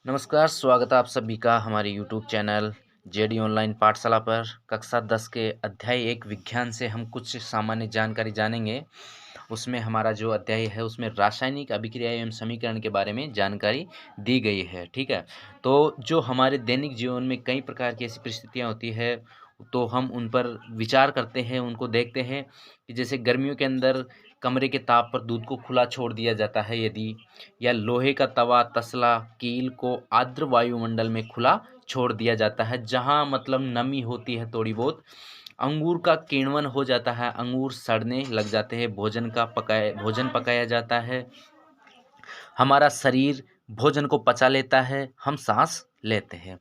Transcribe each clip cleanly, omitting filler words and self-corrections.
नमस्कार, स्वागत है आप सभी का हमारे यूट्यूब चैनल जेडी ऑनलाइन पाठशाला पर। कक्षा 10 के अध्याय 1 विज्ञान से हम कुछ सामान्य जानकारी जानेंगे। उसमें हमारा जो अध्याय है उसमें रासायनिक अभिक्रिया एवं समीकरण के बारे में जानकारी दी गई है। ठीक है, तो जो हमारे दैनिक जीवन में कई प्रकार की ऐसी परिस्थितियाँ होती है, तो हम उन पर विचार करते हैं, उनको देखते हैं कि जैसे गर्मियों के अंदर कमरे के ताप पर दूध को खुला छोड़ दिया जाता है यदि, या लोहे का तवा, तसला, कील को आर्द्र वायुमंडल में खुला छोड़ दिया जाता है जहाँ मतलब नमी होती है थोड़ी बहुत। अंगूर का किण्वन हो जाता है, अंगूर सड़ने लग जाते हैं, भोजन पकाया जाता है, हमारा शरीर भोजन को पचा लेता है, हम सांस लेते हैं।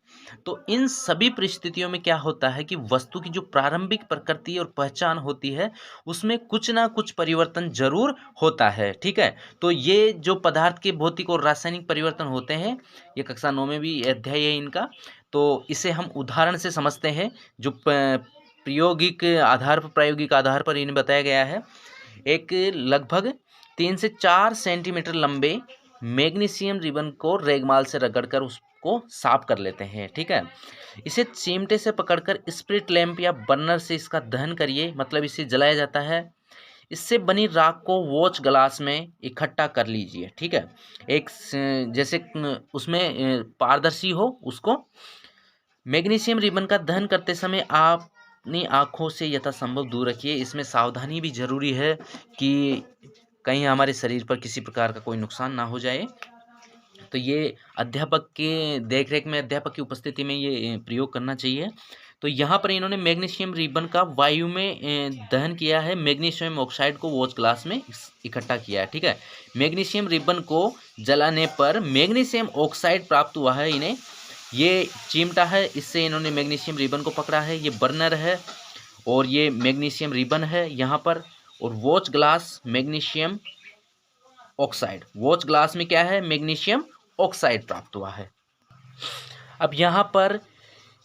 तो इन सभी परिस्थितियों में क्या होता है कि वस्तु की जो प्रारंभिक प्रकृति और पहचान होती है उसमें कुछ ना कुछ परिवर्तन जरूर होता है। ठीक है, तो ये जो पदार्थ के भौतिक और रासायनिक परिवर्तन होते हैं, ये कक्षा 9 में भी अध्याय है इनका। तो इसे हम उदाहरण से समझते हैं, जो प्रायोगिक आधार पर इन्हें बताया गया है। एक लगभग 3 से 4 सेंटीमीटर लंबे मैग्नीशियम रिबन को रेगमाल से रगड़कर उसको साफ कर लेते हैं। ठीक है, इसे चिमटे से पकड़कर स्प्रिट लैंप या बर्नर से इसका दहन करिए, मतलब इसे जलाया जाता है। इससे बनी राख को वॉच ग्लास में इकट्ठा कर लीजिए। ठीक है, जैसे उसमें पारदर्शी हो उसको। मैग्नीशियम रिबन का दहन करते समय आप अपनी आँखों से यथासंभव दूर रखिए। इसमें सावधानी भी जरूरी है कि कहीं हमारे शरीर पर किसी प्रकार का कोई नुकसान ना हो जाए। तो ये अध्यापक के देखरेख में, अध्यापक की उपस्थिति में ये प्रयोग करना चाहिए। तो यहाँ पर इन्होंने मैग्नीशियम रिबन का वायु में दहन किया है, मैग्नीशियम ऑक्साइड को वॉच ग्लास में इकट्ठा किया है। ठीक है, मैग्नीशियम रिबन को जलाने पर मैग्नीशियम ऑक्साइड प्राप्त हुआ है इन्हें। ये चिमटा है, इससे इन्होंने मैग्नीशियम रिबन को पकड़ा है। ये बर्नर है और ये मैग्नीशियम रिबन है यहाँ पर। और watch glass magnesium oxide, watch glass में क्या है, मैग्नीशियम ऑक्साइड प्राप्त हुआ है। अब यहाँ पर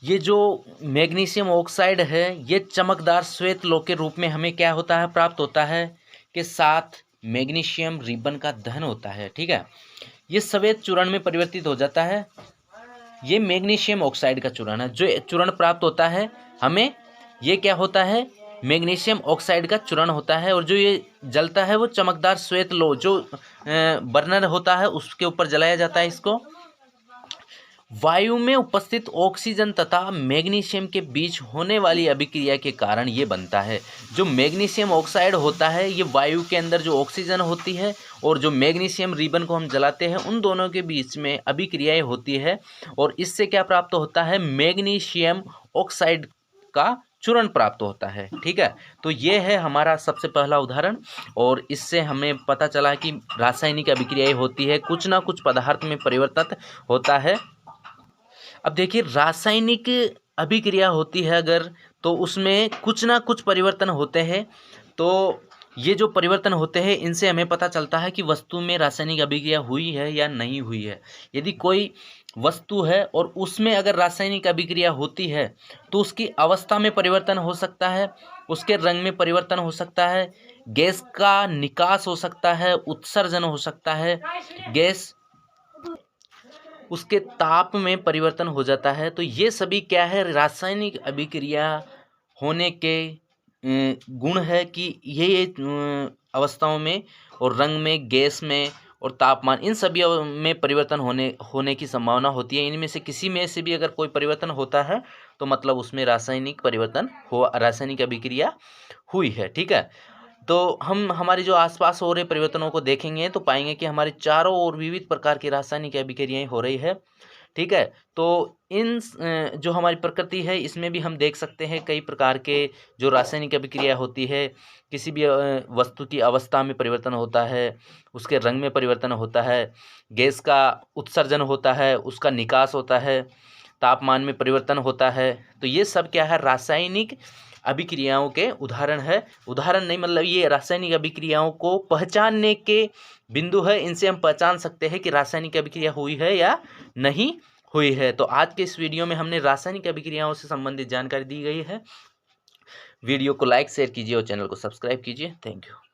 ये जो मैग्नीशियम ऑक्साइड है ये चमकदार श्वेत लोह के रूप में हमें क्या होता है, प्राप्त होता है, के साथ मैग्नीशियम रिबन का दहन होता है। ठीक है, ये श्वेत चूर्ण में परिवर्तित हो जाता है। ये मैग्नीशियम ऑक्साइड का चूर्ण है, जो चूर्ण प्राप्त होता है हमें, ये क्या होता है, मैग्नीशियम ऑक्साइड का चूर्ण होता है। और जो ये जलता है वो चमकदार श्वेत लोह जो बर्नर होता है उसके ऊपर जलाया जाता है इसको। वायु में उपस्थित ऑक्सीजन तथा मैग्नीशियम के बीच होने वाली अभिक्रिया के कारण ये बनता है। जो मैग्नीशियम ऑक्साइड होता है ये वायु के अंदर जो ऑक्सीजन होती है और जो मैग्नीशियम रिबन को हम जलाते हैं उन दोनों के बीच में अभिक्रियाएं होती है और इससे क्या प्राप्त होता है, मैग्नीशियम ऑक्साइड का चूर्ण प्राप्त होता है। ठीक है, तो ये है हमारा सबसे पहला उदाहरण और इससे हमें पता चला कि रासायनिक अभिक्रियाएं होती है, कुछ ना कुछ पदार्थ में परिवर्तन होता है। अब देखिए, रासायनिक अभिक्रिया होती है अगर, तो उसमें कुछ ना कुछ परिवर्तन होते हैं। तो ये जो परिवर्तन होते हैं इनसे हमें पता चलता है कि वस्तु में रासायनिक अभिक्रिया हुई है या नहीं हुई है। यदि कोई वस्तु है और उसमें अगर रासायनिक अभिक्रिया होती है तो उसकी अवस्था में परिवर्तन हो सकता है, उसके रंग में परिवर्तन हो सकता है, गैस का निकास हो सकता है, उत्सर्जन हो सकता है, गैस उसके ताप में परिवर्तन हो जाता है। तो ये सभी क्या है, रासायनिक अभिक्रिया होने के गुण है कि ये अवस्थाओं में और रंग में, गैस में और तापमान, इन सभी में परिवर्तन होने की संभावना होती है। इनमें से किसी में से भी अगर कोई परिवर्तन होता है तो मतलब उसमें रासायनिक अभिक्रिया हुई है। ठीक है, तो हम हमारे जो आसपास हो रहे परिवर्तनों को देखेंगे तो पाएंगे कि हमारे चारों ओर विविध प्रकार की रासायनिक अभिक्रियाएं हो रही है। ठीक है, तो जो हमारी प्रकृति है इसमें भी हम देख सकते हैं कई प्रकार के जो रासायनिक अभिक्रिया होती है। किसी भी वस्तु की अवस्था में परिवर्तन होता है, उसके रंग में परिवर्तन होता है, गैस का उत्सर्जन होता है, उसका निकास होता है, तापमान में परिवर्तन होता है। तो ये सब क्या है, रासायनिक अभिक्रियाओं के उदाहरण है। उदाहरण नहीं, मतलब ये रासायनिक अभिक्रियाओं को पहचानने के बिंदु है। इनसे हम पहचान सकते हैं कि रासायनिक अभिक्रिया हुई है या नहीं हुई है। तो आज के इस वीडियो में हमने रासायनिक अभिक्रियाओं से संबंधित जानकारी दी गई है। वीडियो को लाइक शेयर कीजिए और चैनल को सब्सक्राइब कीजिए। Thank you.